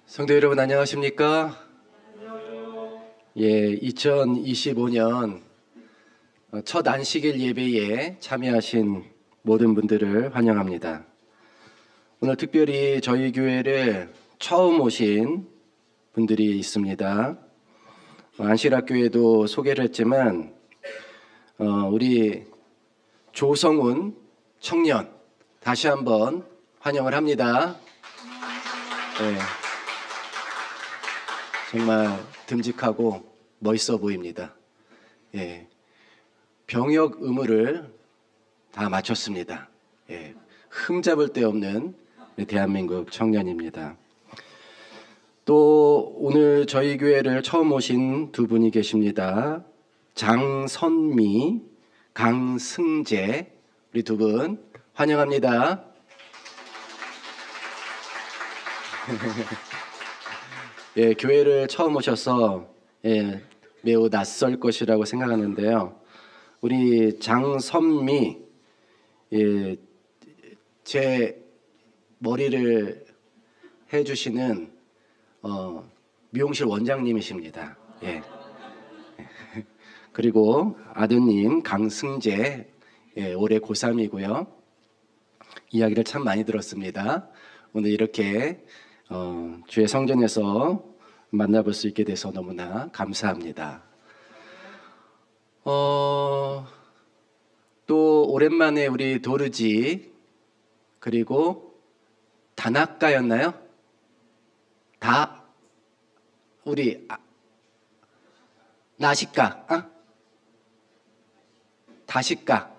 성도 여러분 안녕하십니까? 예, 2025년 첫 안식일 예배에 참여하신 모든 분들을 환영합니다. 오늘 특별히 저희 교회를 처음 오신 분들이 있습니다. 안식일학교에도 소개를 했지만 우리 조성훈 청년 다시 한번 환영을 합니다. 네. 정말 듬직하고 멋있어 보입니다. 예, 병역 의무를 다 마쳤습니다. 예, 흠잡을 데 없는 대한민국 청년입니다. 또 오늘 저희 교회를 처음 오신 두 분이 계십니다. 장선미, 강승재 우리 두 분 환영합니다. 예, 교회를 처음 오셔서 매우 낯설 것이라고 생각하는데요. 우리 장선미, 제 머리를 해주시는 미용실 원장님이십니다. 예. 그리고 아드님 강승재, 올해 고3이고요. 이야기를 참 많이 들었습니다. 오늘 이렇게 주의 성전에서 만나볼 수 있게 돼서 너무나 감사합니다. 또 오랜만에 우리 도르지 그리고 다나카였나요? 우리 나시카, 다시카.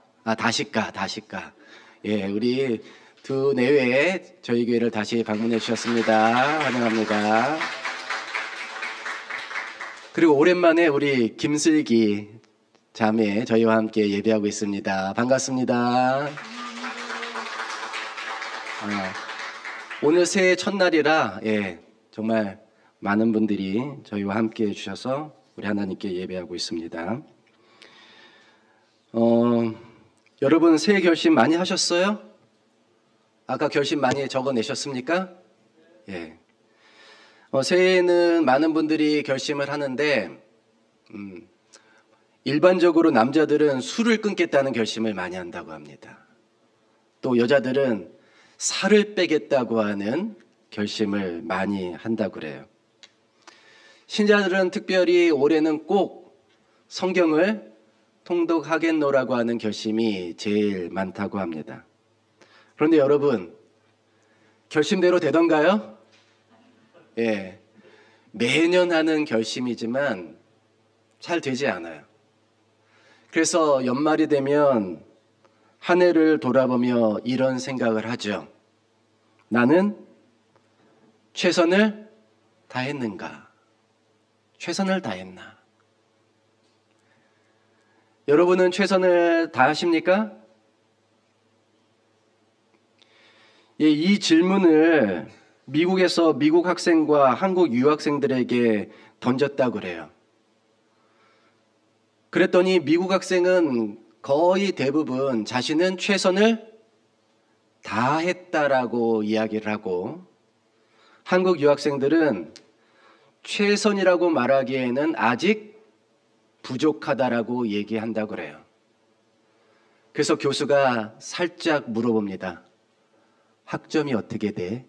예, 우리 두 내외에 저희 교회를 다시 방문해 주셨습니다. 환영합니다. 그리고 오랜만에 우리 김슬기 자매 저희와 함께 예배하고 있습니다. 반갑습니다. 오늘 새해 첫날이라 정말 많은 분들이 저희와 함께 해주셔서 우리 하나님께 예배하고 있습니다. 여러분 새해 결심 많이 하셨어요? 아까 결심 많이 적어내셨습니까? 예. 새해에는 많은 분들이 결심을 하는데 일반적으로 남자들은 술을 끊겠다는 결심을 많이 한다고 합니다. 또 여자들은 살을 빼겠다고 하는 결심을 많이 한다고 그래요. 신자들은 특별히 올해는 꼭 성경을 통독하겠노라고 하는 결심이 제일 많다고 합니다. 그런데 여러분, 결심대로 되던가요? 예, 매년 하는 결심이지만 잘 되지 않아요. 그래서 연말이 되면 한 해를 돌아보며 이런 생각을 하죠. 나는 최선을 다했는가? 최선을 다했나? 여러분은 최선을 다하십니까? 예, 이 질문을 미국에서 미국 학생과 한국 유학생들에게 던졌다고 그래요. 그랬더니 미국 학생은 거의 대부분 자신은 최선을 다했다라고 이야기를 하고 한국 유학생들은 최선이라고 말하기에는 아직 부족하다라고 얘기한다고 그래요. 그래서 교수가 살짝 물어봅니다. 학점이 어떻게 돼?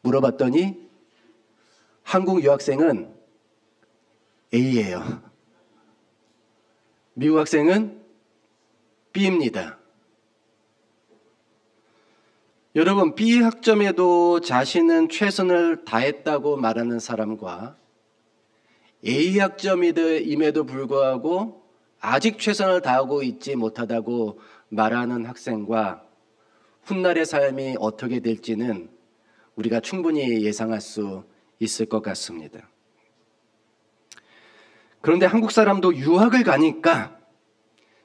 물어봤더니 한국 유학생은 A예요. 미국 학생은 B입니다. 여러분, B 학점에도 자신은 최선을 다했다고 말하는 사람과 A 학점임에도 불구하고 아직 최선을 다하고 있지 못하다고 말하는 학생과 훗날의 삶이 어떻게 될지는 우리가 충분히 예상할 수 있을 것 같습니다. 그런데 한국 사람도 유학을 가니까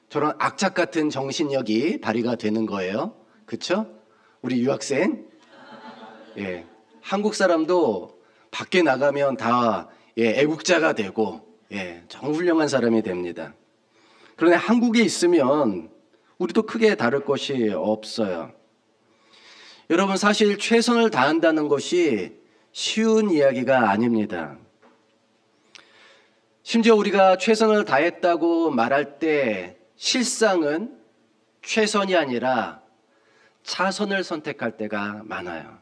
저런 악착 같은 정신력이 발휘가 되는 거예요. 그렇죠? 우리 유학생. 예, 한국 사람도 밖에 나가면 다 애국자가 되고 정말 훌륭한 사람이 됩니다. 그런데 한국에 있으면 우리도 크게 다를 것이 없어요. 여러분, 사실 최선을 다한다는 것이 쉬운 이야기가 아닙니다. 심지어 우리가 최선을 다했다고 말할 때 실상은 최선이 아니라 차선을 선택할 때가 많아요.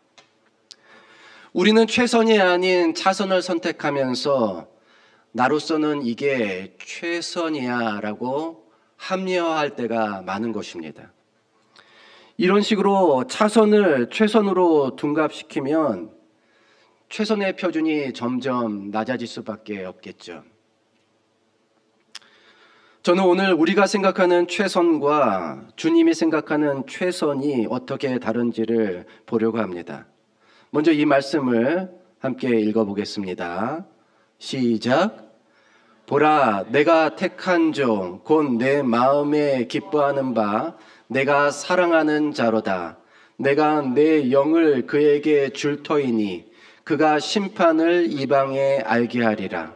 우리는 최선이 아닌 차선을 선택하면서 나로서는 이게 최선이야 라고 합리화할 때가 많은 것입니다. 이런 식으로 차선을 최선으로 둔갑시키면 최선의 표준이 점점 낮아질 수밖에 없겠죠. 저는 오늘 우리가 생각하는 최선과 주님이 생각하는 최선이 어떻게 다른지를 보려고 합니다. 먼저 이 말씀을 함께 읽어보겠습니다. 시작. 보라, 내가 택한 종, 곧 내 마음에 기뻐하는 바, 내가 사랑하는 자로다. 내가 내 영을 그에게 줄 터이니 그가 심판을 이방에 알게 하리라.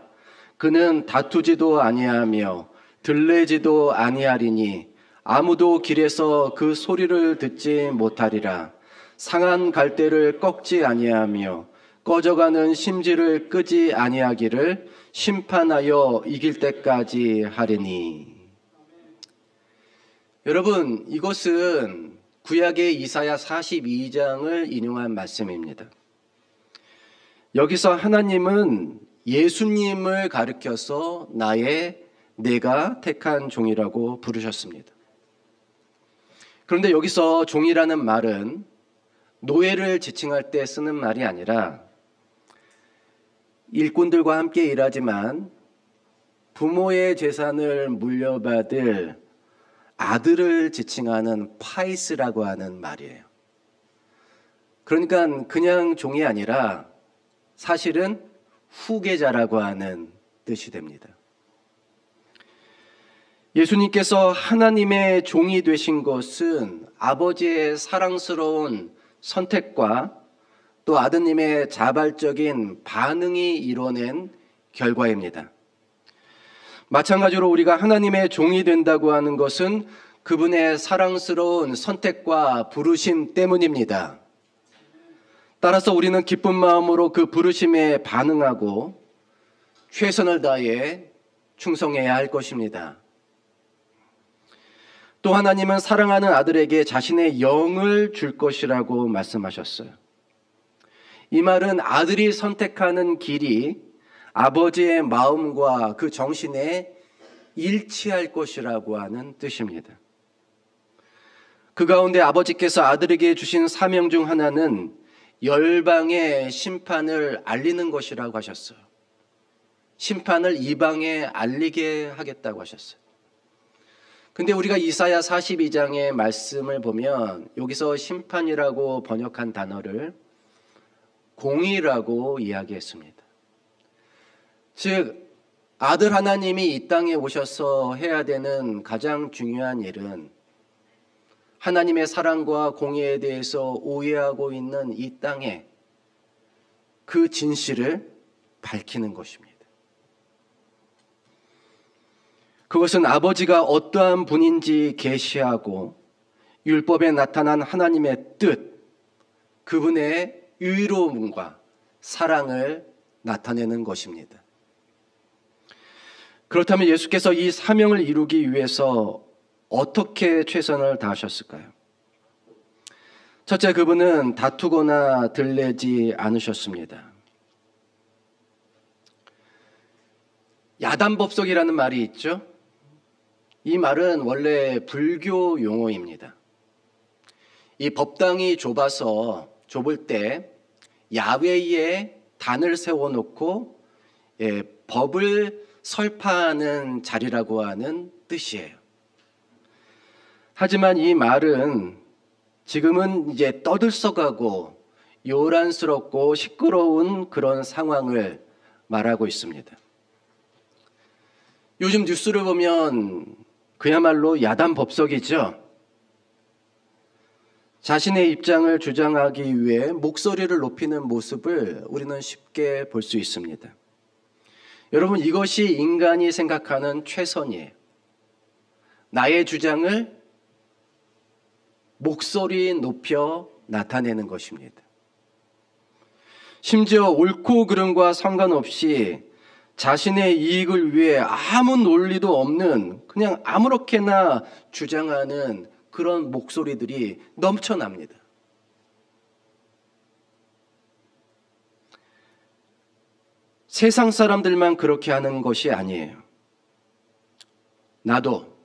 그는 다투지도 아니하며 들레지도 아니하리니 아무도 길에서 그 소리를 듣지 못하리라. 상한 갈대를 꺾지 아니하며 꺼져가는 심지를 끄지 아니하기를 심판하여 이길 때까지 하리니. 여러분, 이것은 구약의 이사야 42장을 인용한 말씀입니다. 여기서 하나님은 예수님을 가리켜서 내가 택한 종이라고 부르셨습니다. 그런데 여기서 종이라는 말은 노예를 지칭할 때 쓰는 말이 아니라 일꾼들과 함께 일하지만 부모의 재산을 물려받을 아들을 지칭하는 파이스라고 하는 말이에요. 그러니까 그냥 종이 아니라 사실은 후계자라고 하는 뜻이 됩니다. 예수님께서 하나님의 종이 되신 것은 아버지의 사랑스러운 선택과 또 아드님의 자발적인 반응이 이뤄낸 결과입니다. 마찬가지로 우리가 하나님의 종이 된다고 하는 것은 그분의 사랑스러운 선택과 부르심 때문입니다. 따라서 우리는 기쁜 마음으로 그 부르심에 반응하고 최선을 다해 충성해야 할 것입니다. 또 하나님은 사랑하는 아들에게 자신의 영을 줄 것이라고 말씀하셨어요. 이 말은 아들이 선택하는 길이 아버지의 마음과 그 정신에 일치할 것이라고 하는 뜻입니다. 그 가운데 아버지께서 아들에게 주신 사명 중 하나는 열방의 심판을 알리는 것이라고 하셨어요. 심판을 이방에 알리게 하겠다고 하셨어요. 근데 우리가 이사야 42장의 말씀을 보면 여기서 심판이라고 번역한 단어를 공의라고 이야기했습니다. 즉 아들 하나님이 이 땅에 오셔서 해야 되는 가장 중요한 일은 하나님의 사랑과 공의에 대해서 오해하고 있는 이 땅에 그 진실을 밝히는 것입니다. 그것은 아버지가 어떠한 분인지 계시하고 율법에 나타난 하나님의 뜻, 그분의 의로움과 사랑을 나타내는 것입니다. 그렇다면 예수께서 이 사명을 이루기 위해서 어떻게 최선을 다하셨을까요? 첫째, 그분은 다투거나 들레지 않으셨습니다. 야단법석이라는 말이 있죠. 이 말은 원래 불교 용어입니다. 이 법당이 좁을 때 야외에 단을 세워놓고 법을 설파하는 자리라고 하는 뜻이에요. 하지만 이 말은 지금은 이제 떠들썩하고 요란스럽고 시끄러운 그런 상황을 말하고 있습니다. 요즘 뉴스를 보면 그야말로 야단법석이죠. 자신의 입장을 주장하기 위해 목소리를 높이는 모습을 우리는 쉽게 볼 수 있습니다. 여러분, 이것이 인간이 생각하는 최선이에요. 나의 주장을 목소리 높여 나타내는 것입니다. 심지어 옳고 그름과 상관없이 자신의 이익을 위해 아무 논리도 없는 그냥 아무렇게나 주장하는 그런 목소리들이 넘쳐납니다. 세상 사람들만 그렇게 하는 것이 아니에요. 나도,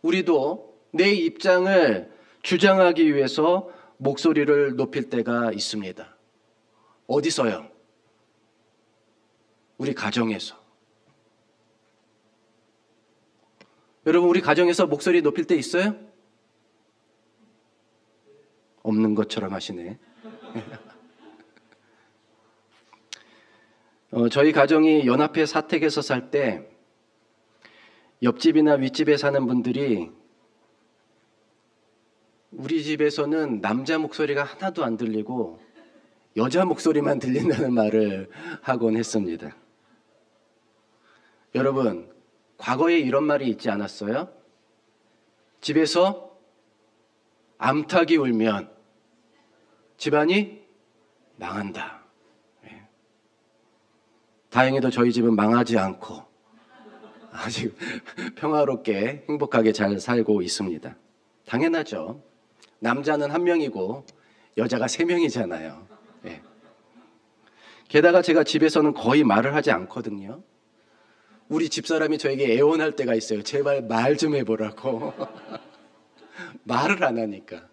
우리도 내 입장을 주장하기 위해서 목소리를 높일 때가 있습니다. 어디서요? 우리 가정에서. 여러분, 우리 가정에서 목소리 높일 때 있어요? 없는 것처럼 하시네. 저희 가정이 연합회 사택에서 살 때 옆집이나 윗집에 사는 분들이 우리 집에서는 남자 목소리가 하나도 안 들리고 여자 목소리만 들린다는 말을 하곤 했습니다. 여러분, 과거에 이런 말이 있지 않았어요? 집에서 암탉이 울면 집안이 망한다. 다행히도 저희 집은 망하지 않고 아주 평화롭게 행복하게 잘 살고 있습니다. 당연하죠. 남자는 한 명이고 여자가 세 명이잖아요. 네. 게다가 제가 집에서는 거의 말을 하지 않거든요. 우리 집사람이 저에게 애원할 때가 있어요. 제발 말 좀 해보라고. 말을 안 하니까.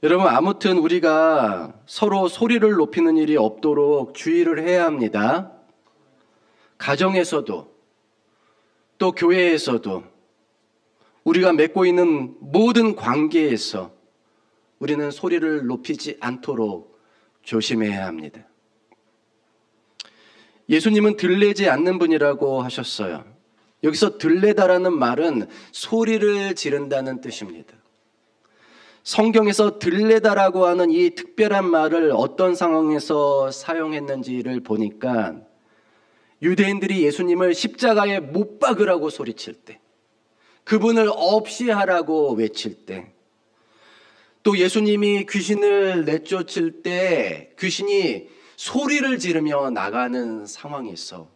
여러분, 아무튼 우리가 서로 소리를 높이는 일이 없도록 주의를 해야 합니다. 가정에서도 또 교회에서도 우리가 맺고 있는 모든 관계에서 우리는 소리를 높이지 않도록 조심해야 합니다. 예수님은 들리지 않는 분이라고 하셨어요. 여기서 들레다라는 말은 소리를 지른다는 뜻입니다. 성경에서 들레다라고 하는 이 특별한 말을 어떤 상황에서 사용했는지를 보니까 유대인들이 예수님을 십자가에 못 박으라고 소리칠 때, 그분을 없이 하라고 외칠 때, 또 예수님이 귀신을 내쫓을 때 귀신이 소리를 지르며 나가는 상황에서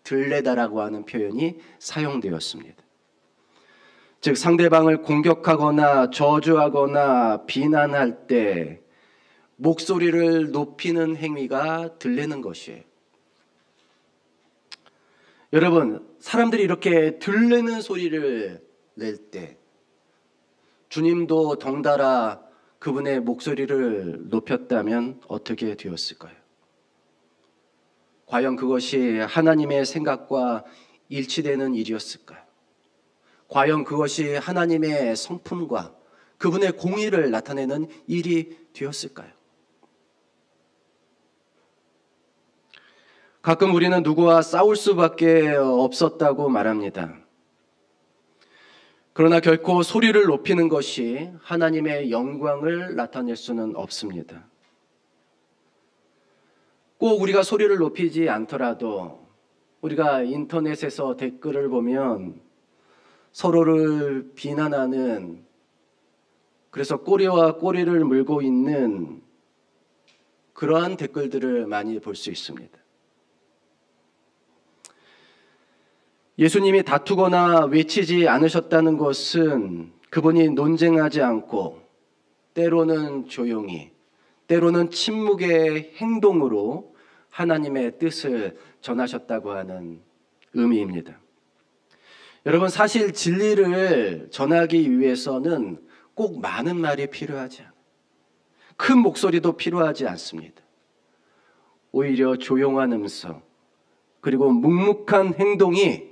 들레다라고 하는 표현이 사용되었습니다. 즉 상대방을 공격하거나 저주하거나 비난할 때 목소리를 높이는 행위가 들리는 것이에요. 여러분, 사람들이 이렇게 들리는 소리를 낼 때 주님도 덩달아 그분의 목소리를 높였다면 어떻게 되었을까요? 과연 그것이 하나님의 생각과 일치되는 일이었을까요? 과연 그것이 하나님의 성품과 그분의 공의를 나타내는 일이 되었을까요? 가끔 우리는 누구와 싸울 수밖에 없었다고 말합니다. 그러나 결코 소리를 높이는 것이 하나님의 영광을 나타낼 수는 없습니다. 꼭 우리가 소리를 높이지 않더라도 우리가 인터넷에서 댓글을 보면 서로를 비난하는, 그래서 꼬리와 꼬리를 물고 있는 그러한 댓글들을 많이 볼 수 있습니다. 예수님이 다투거나 외치지 않으셨다는 것은 그분이 논쟁하지 않고 때로는 조용히, 때로는 침묵의 행동으로 하나님의 뜻을 전하셨다고 하는 의미입니다. 여러분, 사실 진리를 전하기 위해서는 꼭 많은 말이 필요하지 않아요. 큰 목소리도 필요하지 않습니다. 오히려 조용한 음성, 그리고 묵묵한 행동이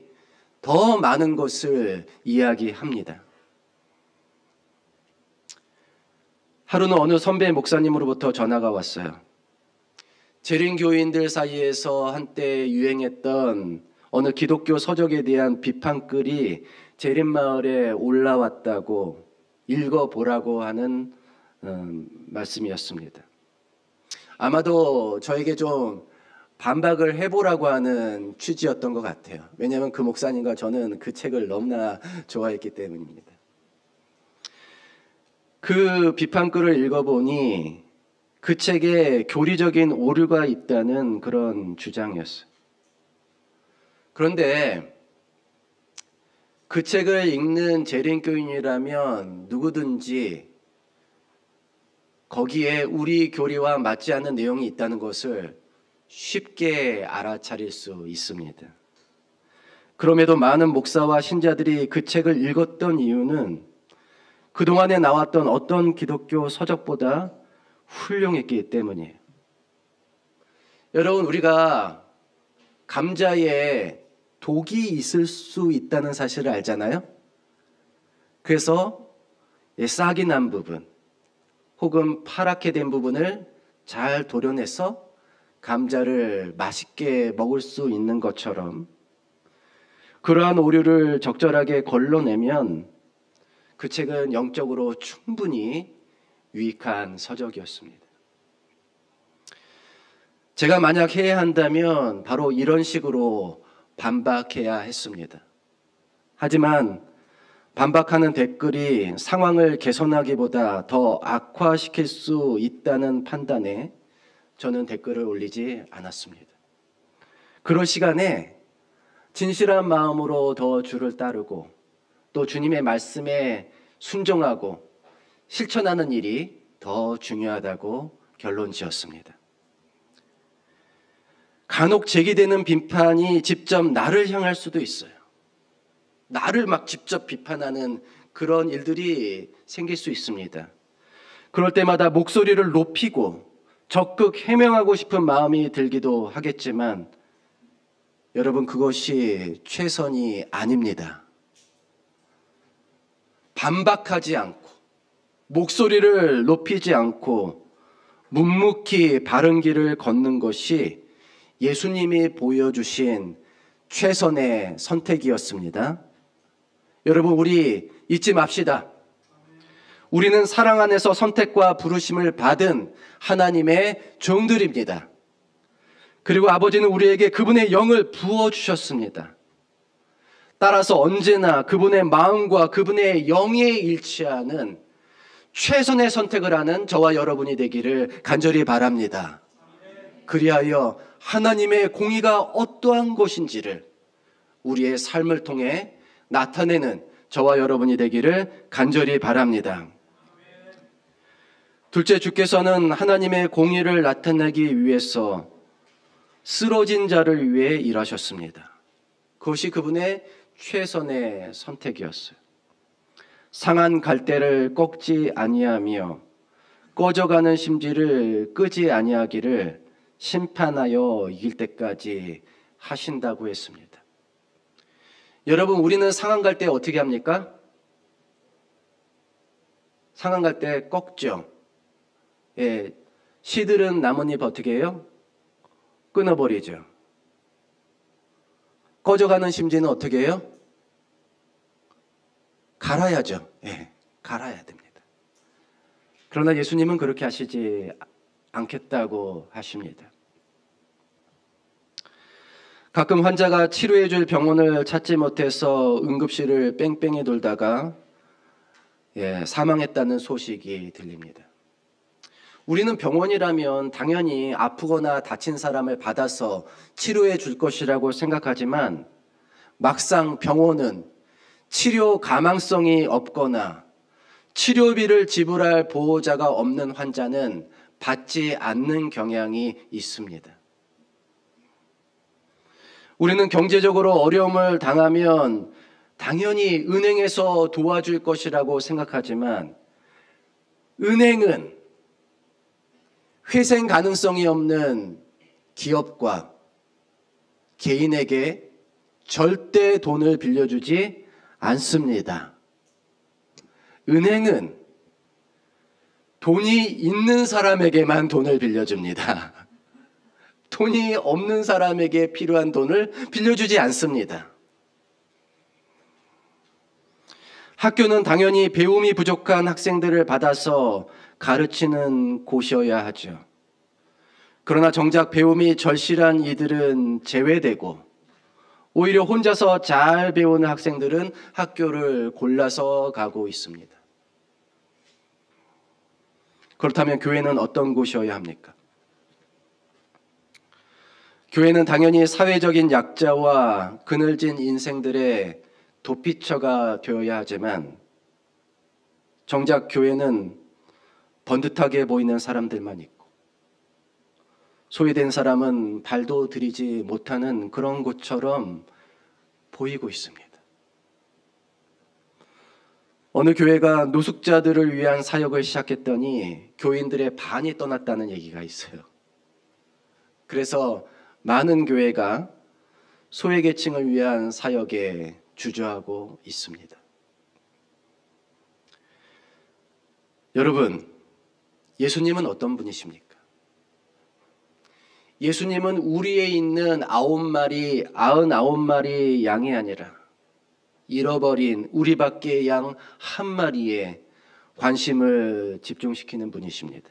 더 많은 것을 이야기합니다. 하루는 어느 선배 목사님으로부터 전화가 왔어요. 재림교인들 사이에서 한때 유행했던 어느 기독교 서적에 대한 비판글이 재림마을에 올라왔다고 읽어보라고 하는 말씀이었습니다. 아마도 저에게 좀 반박을 해보라고 하는 취지였던 것 같아요. 왜냐하면 그 목사님과 저는 그 책을 너무나 좋아했기 때문입니다. 그 비판글을 읽어보니 그 책에 교리적인 오류가 있다는 그런 주장이었어요. 그런데 그 책을 읽는 재림교인이라면 누구든지 거기에 우리 교리와 맞지 않는 내용이 있다는 것을 쉽게 알아차릴 수 있습니다. 그럼에도 많은 목사와 신자들이 그 책을 읽었던 이유는 그동안에 나왔던 어떤 기독교 서적보다 훌륭했기 때문이에요. 여러분, 우리가 감자에 독이 있을 수 있다는 사실을 알잖아요. 그래서 싹이 난 부분 혹은 파랗게 된 부분을 잘 도려내서 감자를 맛있게 먹을 수 있는 것처럼 그러한 오류를 적절하게 걸러내면 그 책은 영적으로 충분히 유익한 서적이었습니다. 제가 만약 해야 한다면 바로 이런 식으로 반박해야 했습니다. 하지만 반박하는 댓글이 상황을 개선하기보다 더 악화시킬 수 있다는 판단에 저는 댓글을 올리지 않았습니다. 그럴 시간에 진실한 마음으로 더 주를 따르고 또 주님의 말씀에 순종하고 실천하는 일이 더 중요하다고 결론 지었습니다. 간혹 제기되는 비판이 직접 나를 향할 수도 있어요. 나를 막 직접 비판하는 그런 일들이 생길 수 있습니다. 그럴 때마다 목소리를 높이고 적극 해명하고 싶은 마음이 들기도 하겠지만 여러분, 그것이 최선이 아닙니다. 반박하지 않고 목소리를 높이지 않고 묵묵히 바른 길을 걷는 것이 예수님이 보여주신 최선의 선택이었습니다. 여러분, 우리 잊지 맙시다. 우리는 사랑 안에서 선택과 부르심을 받은 하나님의 종들입니다. 그리고 아버지는 우리에게 그분의 영을 부어주셨습니다. 따라서 언제나 그분의 마음과 그분의 영에 일치하는 최선의 선택을 하는 저와 여러분이 되기를 간절히 바랍니다. 그리하여 하나님의 공의가 어떠한 것인지를 우리의 삶을 통해 나타내는 저와 여러분이 되기를 간절히 바랍니다. 둘째, 주께서는 하나님의 공의를 나타내기 위해서 쓰러진 자를 위해 일하셨습니다. 그것이 그분의 최선의 선택이었어요. 상한 갈대를 꺾지 아니하며 꺼져가는 심지를 끄지 아니하기를 심판하여 이길 때까지 하신다고 했습니다. 여러분, 우리는 상한 갈대 어떻게 합니까? 상한 갈대 꺾죠. 예, 시들은 나뭇잎 어떻게 해요? 끊어버리죠. 꺼져가는 심지는 어떻게 해요? 갈아야죠. 예, 갈아야 됩니다. 그러나 예수님은 그렇게 하시지 않겠다고 하십니다. 가끔 환자가 치료해줄 병원을 찾지 못해서 응급실을 뺑뺑이 돌다가 사망했다는 소식이 들립니다. 우리는 병원이라면 당연히 아프거나 다친 사람을 받아서 치료해 줄 것이라고 생각하지만 막상 병원은 치료 가망성이 없거나 치료비를 지불할 보호자가 없는 환자는 받지 않는 경향이 있습니다. 우리는 경제적으로 어려움을 당하면 당연히 은행에서 도와줄 것이라고 생각하지만 은행은 회생 가능성이 없는 기업과 개인에게 절대 돈을 빌려주지 않습니다. 은행은 돈이 있는 사람에게만 돈을 빌려줍니다. 돈이 없는 사람에게 필요한 돈을 빌려주지 않습니다. 학교는 당연히 배움이 부족한 학생들을 받아서 가르치는 곳이어야 하죠. 그러나 정작 배움이 절실한 이들은 제외되고 오히려 혼자서 잘 배우는 학생들은 학교를 골라서 가고 있습니다. 그렇다면 교회는 어떤 곳이어야 합니까? 교회는 당연히 사회적인 약자와 그늘진 인생들의 도피처가 되어야 하지만 정작 교회는 번듯하게 보이는 사람들만 있고 소외된 사람은 발도 들이지 못하는 그런 곳처럼 보이고 있습니다. 어느 교회가 노숙자들을 위한 사역을 시작했더니 교인들의 반이 떠났다는 얘기가 있어요. 그래서 많은 교회가 소외계층을 위한 사역에 주저하고 있습니다. 여러분, 예수님은 어떤 분이십니까? 예수님은 우리에 있는 99마리 양이 아니라 잃어버린 우리밖에 양 한 마리에 관심을 집중시키는 분이십니다.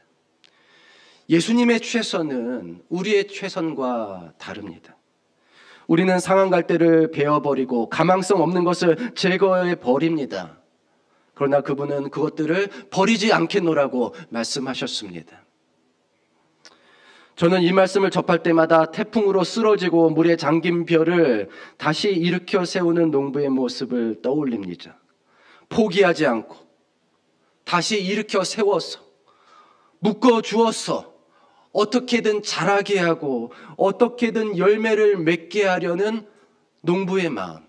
예수님의 최선은 우리의 최선과 다릅니다. 우리는 상한 갈대를 베어버리고 가망성 없는 것을 제거해 버립니다. 그러나 그분은 그것들을 버리지 않겠노라고 말씀하셨습니다. 저는 이 말씀을 접할 때마다 태풍으로 쓰러지고 물에 잠긴 별을 다시 일으켜 세우는 농부의 모습을 떠올립니다. 포기하지 않고 다시 일으켜 세워서 묶어 주어서 어떻게든 자라게 하고 어떻게든 열매를 맺게 하려는 농부의 마음.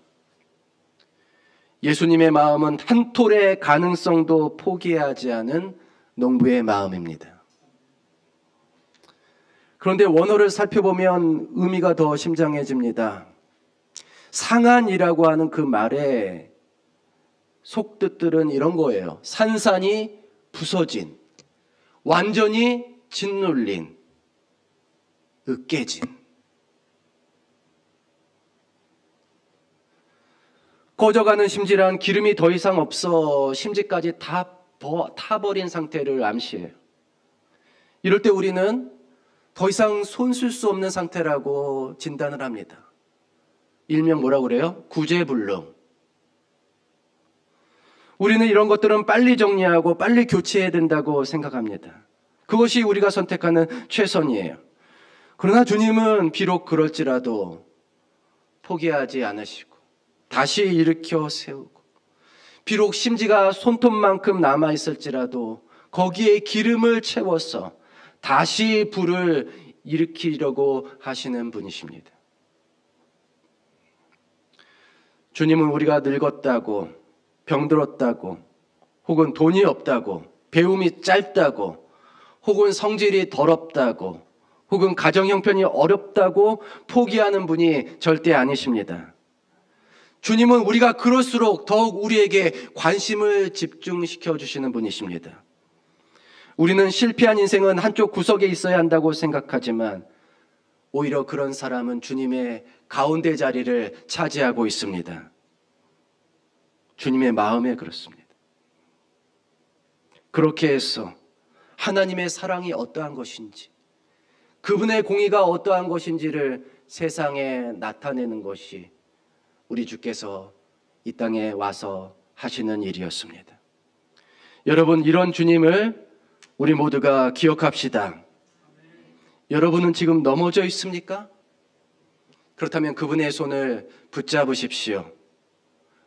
예수님의 마음은 한 톨의 가능성도 포기하지 않은 농부의 마음입니다. 그런데 원어를 살펴보면 의미가 더 심장해집니다. 상한이라고 하는 그 말의 속뜻들은 이런 거예요. 산산이 부서진, 완전히 짓눌린, 으깨진. 꺼져가는 심지란 기름이 더 이상 없어 심지까지 다 타버린 상태를 암시해요. 이럴 때 우리는 더 이상 손 쓸 수 없는 상태라고 진단을 합니다. 일명 뭐라고 그래요? 구제불능. 우리는 이런 것들은 빨리 정리하고 빨리 교체해야 된다고 생각합니다. 그것이 우리가 선택하는 최선이에요. 그러나 주님은 비록 그럴지라도 포기하지 않으시고 다시 일으켜 세우고 비록 심지가 손톱만큼 남아있을지라도 거기에 기름을 채워서 다시 불을 일으키려고 하시는 분이십니다. 주님은 우리가 늙었다고 병들었다고 혹은 돈이 없다고 배움이 짧다고 혹은 성질이 더럽다고 혹은 가정 형편이 어렵다고 포기하는 분이 절대 아니십니다. 주님은 우리가 그럴수록 더욱 우리에게 관심을 집중시켜 주시는 분이십니다. 우리는 실패한 인생은 한쪽 구석에 있어야 한다고 생각하지만 오히려 그런 사람은 주님의 가운데 자리를 차지하고 있습니다. 주님의 마음에 그렇습니다. 그렇게 해서 하나님의 사랑이 어떠한 것인지 그분의 공의가 어떠한 것인지를 세상에 나타내는 것이 우리 주께서 이 땅에 와서 하시는 일이었습니다. 여러분, 이런 주님을 우리 모두가 기억합시다. 여러분은 지금 넘어져 있습니까? 그렇다면 그분의 손을 붙잡으십시오.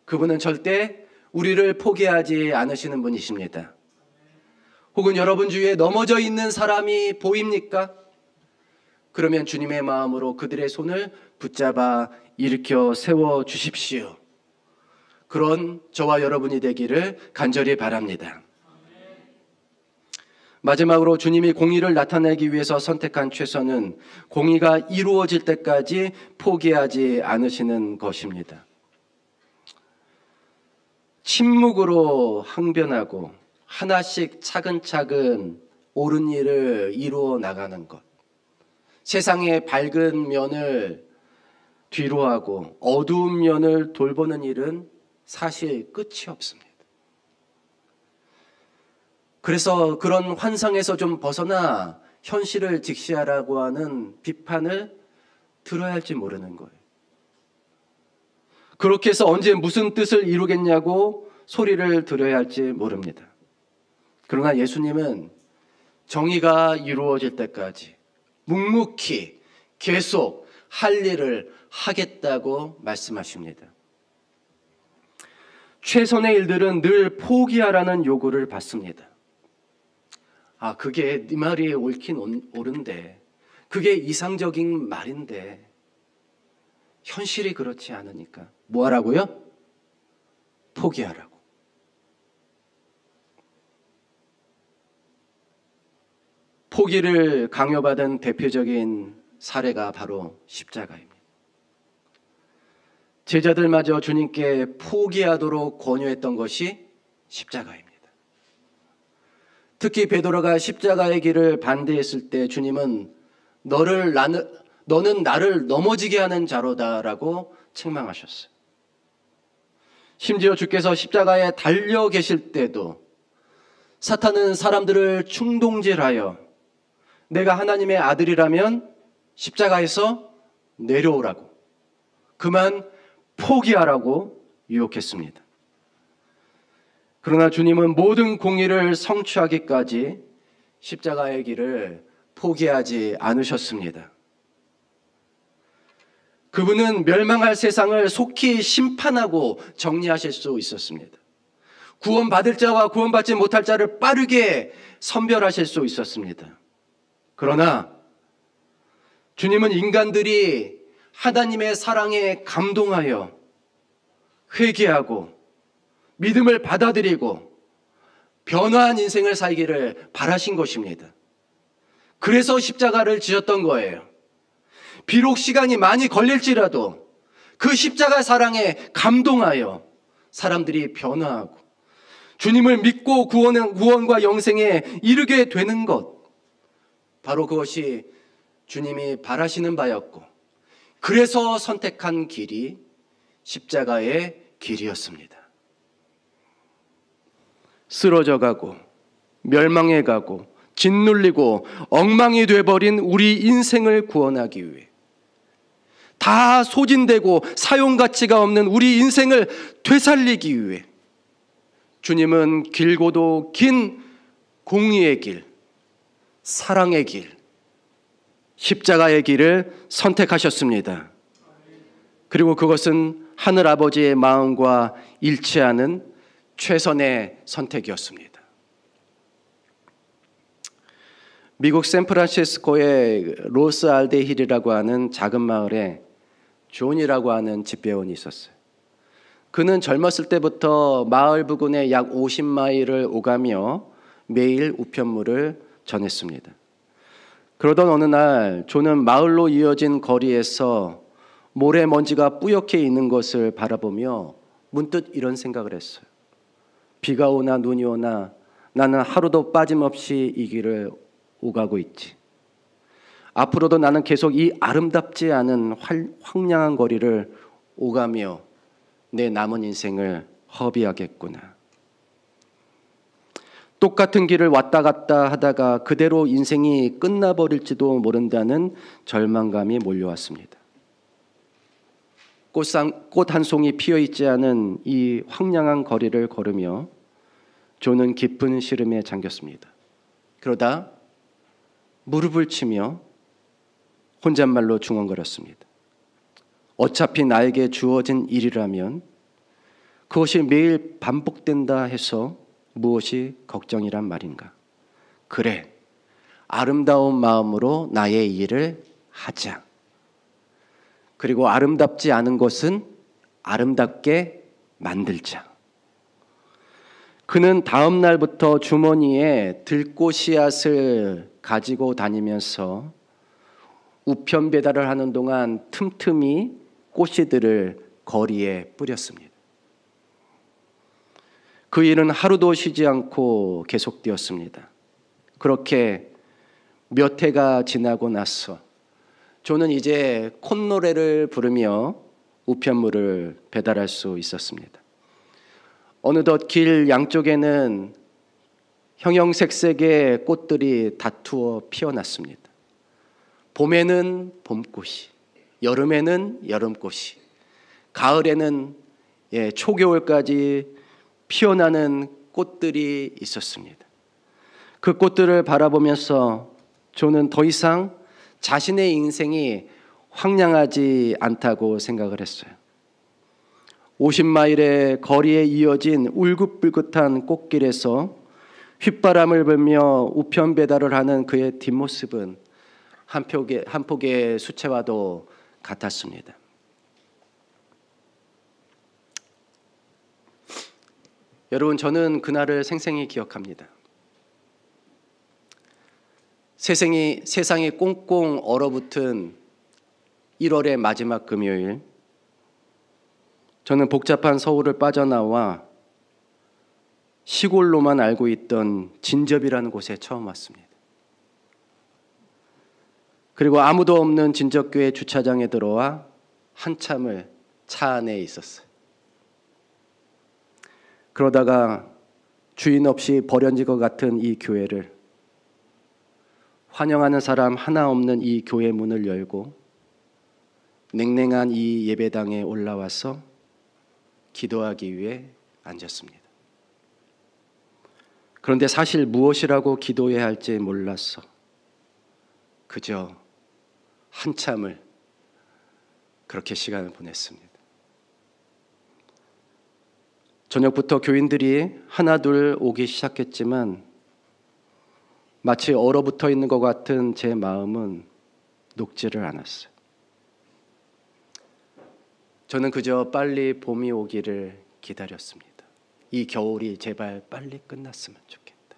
그분은 절대 우리를 포기하지 않으시는 분이십니다. 혹은 여러분 주위에 넘어져 있는 사람이 보입니까? 그러면 주님의 마음으로 그들의 손을 붙잡아 일으켜 세워 주십시오. 그런 저와 여러분이 되기를 간절히 바랍니다. 마지막으로 주님이 공의를 나타내기 위해서 선택한 최선은 공의가 이루어질 때까지 포기하지 않으시는 것입니다. 침묵으로 항변하고 하나씩 차근차근 옳은 일을 이루어 나가는 것. 세상의 밝은 면을 뒤로하고 어두운 면을 돌보는 일은 사실 끝이 없습니다. 그래서 그런 환상에서 좀 벗어나 현실을 직시하라고 하는 비판을 들어야 할지 모르는 거예요. 그렇게 해서 언제 무슨 뜻을 이루겠냐고 소리를 들어야 할지 모릅니다. 그러나 예수님은 정의가 이루어질 때까지 묵묵히 계속 할 일을 하겠다고 말씀하십니다. 최선의 일들은 늘 포기하라는 요구를 받습니다. 그게 네 말이 옳긴 옳은데, 그게 이상적인 말인데 현실이 그렇지 않으니까 뭐 하라고요? 포기하라고. 포기를 강요받은 대표적인 사례가 바로 십자가입니다. 제자들마저 주님께 포기하도록 권유했던 것이 십자가입니다. 특히 베드로가 십자가의 길을 반대했을 때 주님은 너는 나를 넘어지게 하는 자로다라고 책망하셨어요. 심지어 주께서 십자가에 달려 계실 때도 사탄은 사람들을 충동질하여 내가 하나님의 아들이라면 십자가에서 내려오라고, 그만 포기하라고 유혹했습니다. 그러나 주님은 모든 공의를 성취하기까지 십자가의 길을 포기하지 않으셨습니다. 그분은 멸망할 세상을 속히 심판하고 정리하실 수 있었습니다. 구원받을 자와 구원받지 못할 자를 빠르게 선별하실 수 있었습니다. 그러나 주님은 인간들이 하나님의 사랑에 감동하여 회개하고 믿음을 받아들이고 변화한 인생을 살기를 바라신 것입니다. 그래서 십자가를 지셨던 거예요. 비록 시간이 많이 걸릴지라도 그 십자가 사랑에 감동하여 사람들이 변화하고 주님을 믿고 구원과 영생에 이르게 되는 것, 바로 그것이 주님이 바라시는 바였고, 그래서 선택한 길이 십자가의 길이었습니다. 쓰러져 가고 멸망해 가고 짓눌리고 엉망이 돼버린 우리 인생을 구원하기 위해, 다 소진되고 사용가치가 없는 우리 인생을 되살리기 위해 주님은 길고도 긴 공의의 길, 사랑의 길, 십자가의 길을 선택하셨습니다. 그리고 그것은 하늘아버지의 마음과 일치하는 최선의 선택이었습니다. 미국 샌프란시스코의 로스 알데힐이라고 하는 작은 마을에 존이라고 하는 집배원이 있었어요. 그는 젊었을 때부터 마을 부근에 약 50마일을 오가며 매일 우편물을 전했습니다. 그러던 어느 날 존은 마을로 이어진 거리에서 모래먼지가 뿌옇게 있는 것을 바라보며 문득 이런 생각을 했어요. 비가 오나 눈이 오나 나는 하루도 빠짐없이 이 길을 오가고 있지. 앞으로도 나는 계속 이 아름답지 않은 황량한 거리를 오가며 내 남은 인생을 허비하겠구나. 똑같은 길을 왔다 갔다 하다가 그대로 인생이 끝나버릴지도 모른다는 절망감이 몰려왔습니다. 꽃 한 송이 피어있지 않은 이 황량한 거리를 걸으며 존은 깊은 시름에 잠겼습니다. 그러다 무릎을 치며 혼잣말로 중얼거렸습니다. 어차피 나에게 주어진 일이라면 그것이 매일 반복된다 해서 무엇이 걱정이란 말인가? 그래, 아름다운 마음으로 나의 일을 하자. 그리고 아름답지 않은 것은 아름답게 만들자. 그는 다음 날부터 주머니에 들꽃 씨앗을 가지고 다니면서 우편 배달을 하는 동안 틈틈이 꽃씨들을 거리에 뿌렸습니다. 그 일은 하루도 쉬지 않고 계속되었습니다. 그렇게 몇 해가 지나고 나서 존은 이제 콧노래를 부르며 우편물을 배달할 수 있었습니다. 어느덧 길 양쪽에는 형형색색의 꽃들이 다투어 피어났습니다. 봄에는 봄꽃이, 여름에는 여름꽃이, 가을에는 초겨울까지 피어나는 꽃들이 있었습니다. 그 꽃들을 바라보면서 존은 더 이상 자신의 인생이 황량하지 않다고 생각을 했어요. 50마일의 거리에 이어진 울긋불긋한 꽃길에서 휘바람을 불며 우편 배달을 하는 그의 뒷모습은 한 폭의 수채화도 같았습니다. 여러분, 저는 그날을 생생히 기억합니다. 세상이 꽁꽁 얼어붙은 1월의 마지막 금요일, 저는 복잡한 서울을 빠져나와 시골로만 알고 있던 진접이라는 곳에 처음 왔습니다. 그리고 아무도 없는 진접교회 주차장에 들어와 한참을 차 안에 있었어요. 그러다가 주인 없이 버려진 것 같은 이 교회를, 환영하는 사람 하나 없는 이 교회 문을 열고 냉랭한 이 예배당에 올라와서 기도하기 위해 앉았습니다. 그런데 사실 무엇이라고 기도해야 할지 몰랐어. 그저 한참을 그렇게 시간을 보냈습니다. 저녁부터 교인들이 하나둘 오기 시작했지만 마치 얼어붙어 있는 것 같은 제 마음은 녹지를 않았어요. 저는 그저 빨리 봄이 오기를 기다렸습니다. 이 겨울이 제발 빨리 끝났으면 좋겠다.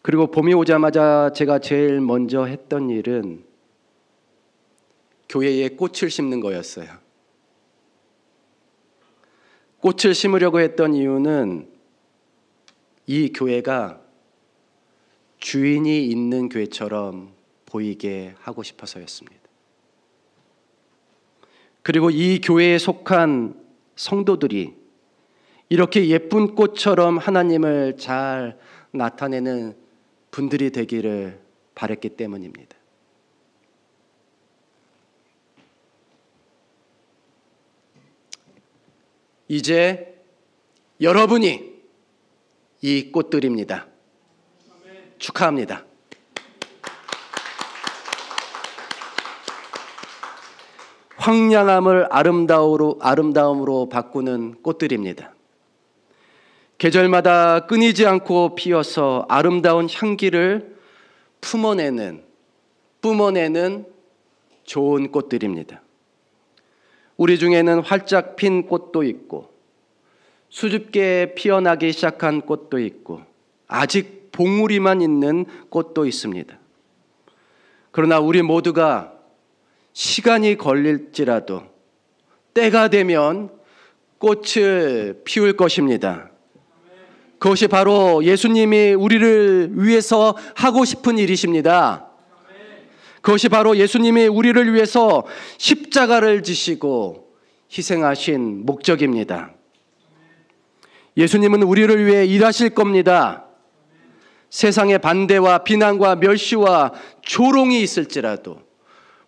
그리고 봄이 오자마자 제가 제일 먼저 했던 일은 교회에 꽃을 심는 거였어요. 꽃을 심으려고 했던 이유는 이 교회가 주인이 있는 교회처럼 보이게 하고 싶어서였습니다. 그리고 이 교회에 속한 성도들이 이렇게 예쁜 꽃처럼 하나님을 잘 나타내는 분들이 되기를 바랬기 때문입니다. 이제 여러분이 이 꽃들입니다. 축하합니다. 황량함을 아름다움으로 바꾸는 꽃들입니다. 계절마다 끊이지 않고 피어서 아름다운 향기를 뿜어내는 좋은 꽃들입니다. 우리 중에는 활짝 핀 꽃도 있고 수줍게 피어나기 시작한 꽃도 있고 아직 봉우리만 있는 꽃도 있습니다. 그러나 우리 모두가 시간이 걸릴지라도 때가 되면 꽃을 피울 것입니다. 그것이 바로 예수님이 우리를 위해서 하고 싶은 일이십니다. 그것이 바로 예수님이 우리를 위해서 십자가를 지시고 희생하신 목적입니다. 예수님은 우리를 위해 일하실 겁니다. 세상의 반대와 비난과 멸시와 조롱이 있을지라도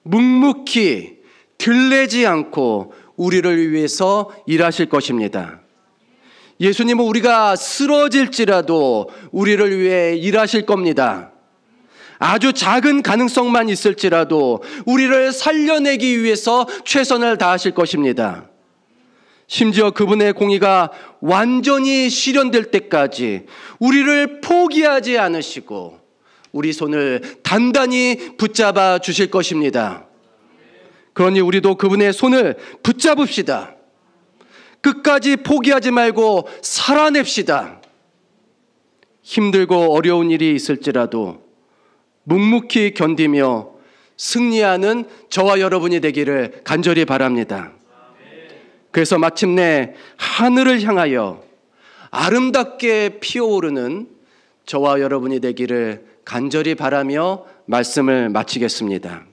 묵묵히 들레지 않고 우리를 위해서 일하실 것입니다. 예수님은 우리가 쓰러질지라도 우리를 위해 일하실 겁니다. 아주 작은 가능성만 있을지라도 우리를 살려내기 위해서 최선을 다하실 것입니다. 심지어 그분의 공의가 완전히 실현될 때까지 우리를 포기하지 않으시고 우리 손을 단단히 붙잡아 주실 것입니다. 그러니 우리도 그분의 손을 붙잡읍시다. 끝까지 포기하지 말고 살아냅시다. 힘들고 어려운 일이 있을지라도 묵묵히 견디며 승리하는 저와 여러분이 되기를 간절히 바랍니다. 그래서 마침내 하늘을 향하여 아름답게 피어오르는 저와 여러분이 되기를 간절히 바라며 말씀을 마치겠습니다.